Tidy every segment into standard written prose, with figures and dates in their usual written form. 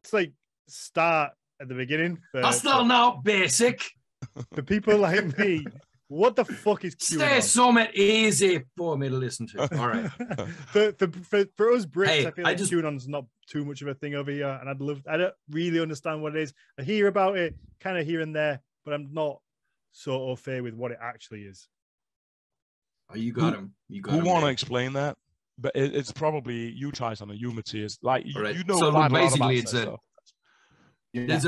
let's like start at the beginning. That's not basic. For people like me, what the fuck is QAnon? Stay something easy for me to listen to. All right. for us Brits, Hey, I feel like QAnon's not too much of a thing over here, and I don't really understand what it is. I hear about it kind of here and there, but I'm not so au fait with what it actually is. Oh, you got him. You got Who him. want to explain that? But it's probably you, Tyson, or you, Matthias. Like right. you know, so quite basically, a lot it's about there's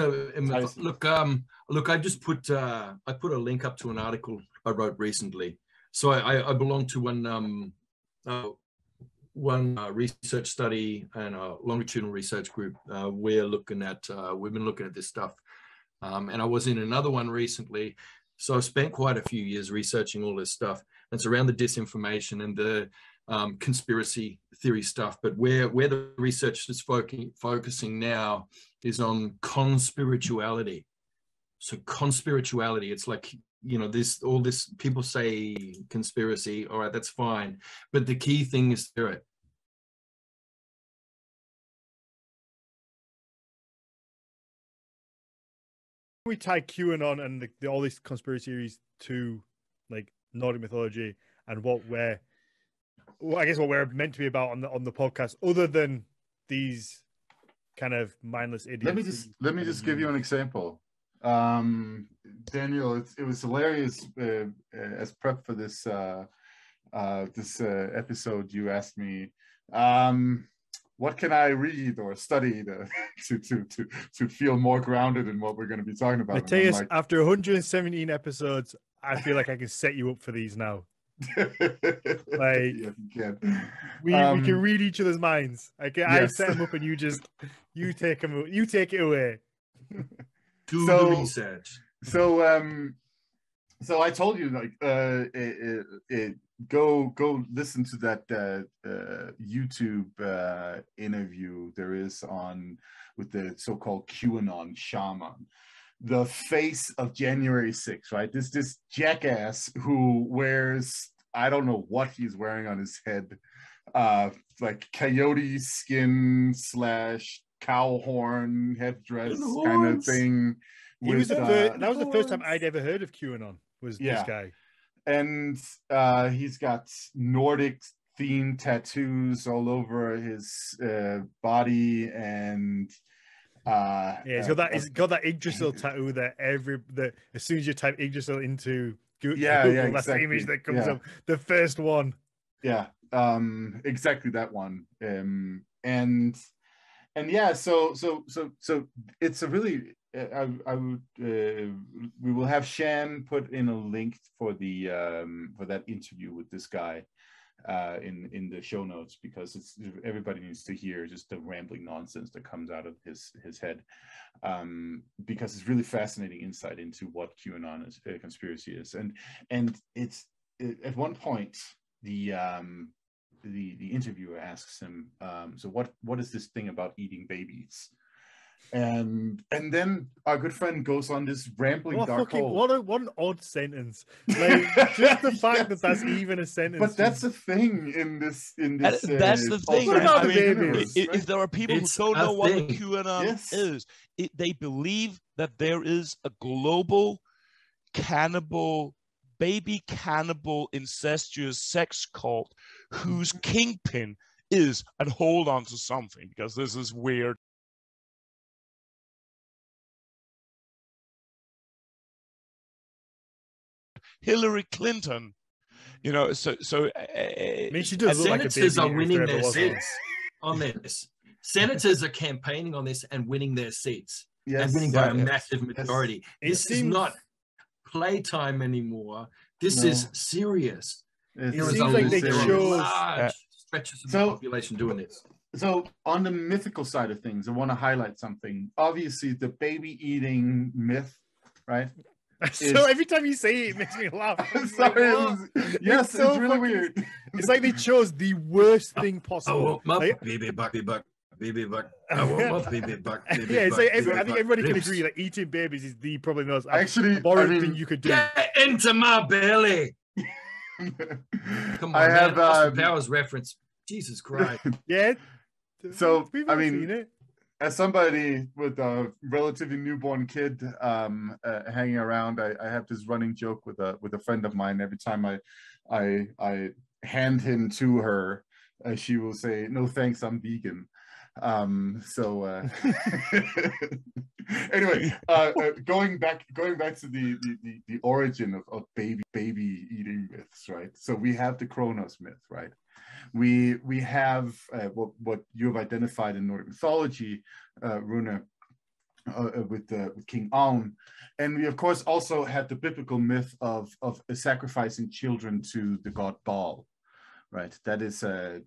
look. I just put a link up to an article I wrote recently. So I belong to one research study and a longitudinal research group. We've been looking at this stuff, and I was in another one recently. So I've spent quite a few years researching all this stuff. It's around the disinformation and the conspiracy theory stuff. But where the research is focusing now is on conspirituality. So conspirituality, it's like, all this people say conspiracy. All right, that's fine. But the key thing is spirit. We tie QAnon and all these conspiracy theories to like Nordic mythology and what we're meant to be about on the podcast, other than these kind of mindless idiots. Let me just give you an example. Daniel, it was hilarious as prep for this episode. You asked me, what can I read or study to feel more grounded in what we're going to be talking about? Matthias, like, after 117 episodes, I feel like I can set you up for these now. Like, yeah, you can. We can read each other's minds. I set them up, and you take it away. Do the research. So I told you, like, go listen to that YouTube interview there is with the so-called QAnon shaman, the face of January 6th, right? This jackass who wears, I don't know what he's wearing on his head, like coyote skin / cow horn headdress kind of thing. That was the first time I'd ever heard of QAnon. Was this guy? And he's got Nordic themed tattoos all over his body, and he's got that Yggdrasil tattoo that as soon as you type Yggdrasil into Google, that's exactly the image that comes up, the first one. Yeah, exactly that one. And so it's a really we will have Shan put in a link for that interview with this guy in the show notes, because everybody needs to hear just the rambling nonsense that comes out of his head, because it's really fascinating insight into what QAnon is, conspiracy is, and it's at one point the interviewer asks him, so what is this thing about eating babies? And then our good friend goes on this rambling dark hole. What an odd sentence! Like, just the fact that's even a sentence. But that's the thing in this. That's the thing. If there are people who don't know what QAnon is, they believe that there is a global baby cannibal incestuous sex cult whose kingpin is, and hold on to something because this is weird, Hillary Clinton. So I mean, she does look like a baby. Senators are winning their seats on this. Senators are campaigning on this and winning their seats, and winning by a massive majority. This is not playtime anymore. This is serious. It seems like they chose large stretches of the population doing this. So on the mythical side of things, I want to highlight something. Obviously, the baby eating myth, right? So every time you say it makes me laugh. It's really weird. It's like they chose the worst thing possible. Baby buck. I want my baby buck. It's like I think everybody can agree that eating babies is the probably most boring thing you could do. Get into my belly. Come on, I have Austin Powers reference. Jesus Christ. Yeah. So I mean, seen as somebody with a relatively newborn kid hanging around, I have this running joke with a friend of mine. Every time I hand him to her, she will say, "No thanks, I'm vegan." Anyway, going back to the origin of baby eating myths, right? So we have the Kronos myth, right? We have what you've identified in Nordic mythology, Rune, with King Qanon, and we of course also have the biblical myth of sacrificing children to the god Baal, right? That is a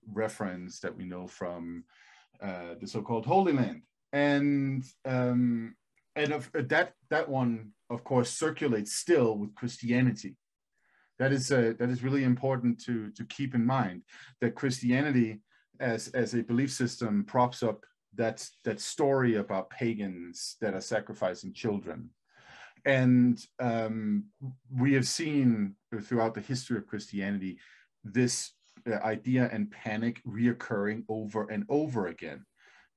reference that we know from the so-called Holy Land, and that one of course circulates still with Christianity. That is really important to keep in mind, that Christianity as a belief system props up that story about pagans that are sacrificing children. And we have seen throughout the history of Christianity this idea and panic reoccurring over and over again.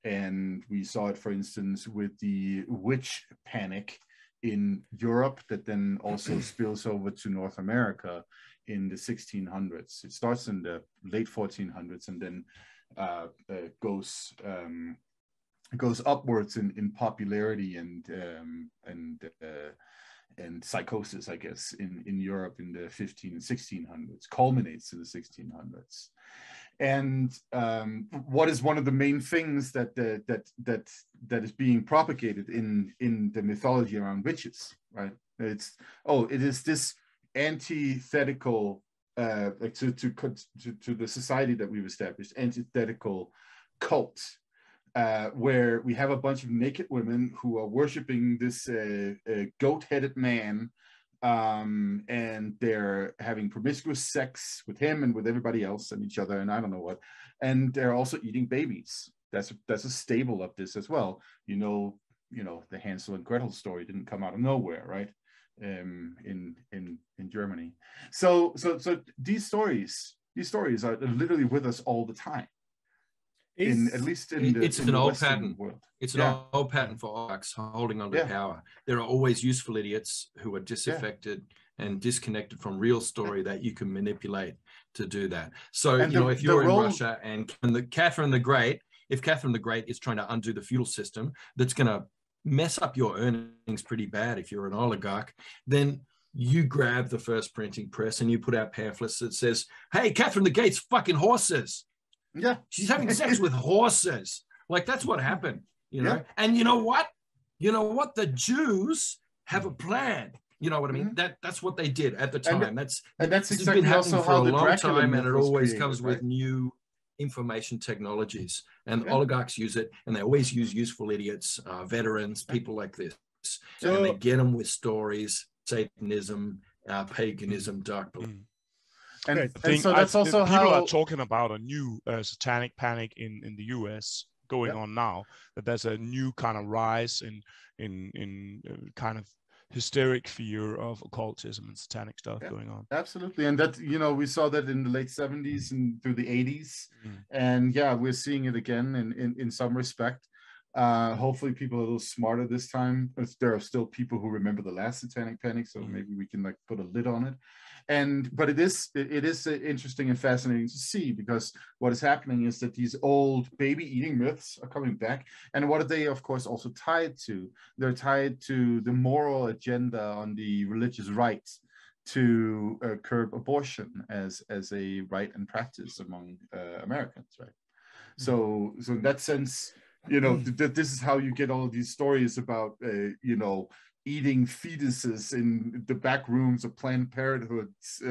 And we saw it, for instance, with the witch panic in Europe that then also spills over to North America in the 1600s. It starts in the late 1400s and then goes upwards in popularity and psychosis, I guess, in Europe in the 15 and 1600s, culminates in the 1600s. And what is one of the main things that is being propagated in the mythology around witches, right? It is this antithetical to the society that we've established, antithetical cult, where we have a bunch of naked women who are worshiping this goat-headed man, and they're having promiscuous sex with him and with everybody else and each other and I don't know what, and they're also eating babies. That's a staple of this as well. You know the Hansel and Gretel story didn't come out of nowhere, right? In Germany. So these stories are literally with us all the time. It's an old pattern. It's an old pattern for oligarchs holding on to power. There are always useful idiots who are disaffected and disconnected from real story that you can manipulate to do that. So, if you're in Russia and Catherine the Great, if Catherine the Great is trying to undo the feudal system, that's going to mess up your earnings pretty bad if you're an oligarch, then you grab the first printing press and you put out pamphlets that says, "Hey, Catherine the Great's fucking horses. Yeah, she's having sex with horses." Like, that's what happened, And you know what? The Jews have a plan. You know what I mean? That's what they did at the time. That's exactly been also happening for how a the long Dracula time, and it always created, comes with new information technologies. And oligarchs use it, and they always use useful idiots, veterans, people like this, and they get them with stories, Satanism, paganism, dark belief. And so that's also how people are talking about a new satanic panic in the US going on now. That there's a new kind of rise in kind of hysteric fear of occultism and satanic stuff going on. Absolutely, and that we saw that in the late 70s and through the 80s, and we're seeing it again in some respect. Hopefully, people are a little smarter this time. There are still people who remember the last satanic panic, so maybe we can put a lid on it. But it is interesting and fascinating to see, because what is happening is that these old baby eating myths are coming back. And what are they, of course, also tied to? They're tied to the moral agenda on the religious right to curb abortion as a right and practice among Americans, right? So in that sense, this is how you get all of these stories about eating fetuses in the back rooms of Planned Parenthood's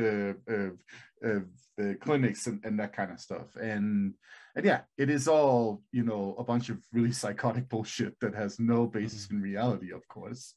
clinics and that kind of stuff. And it is all, a bunch of really psychotic bullshit that has no basis in reality, of course.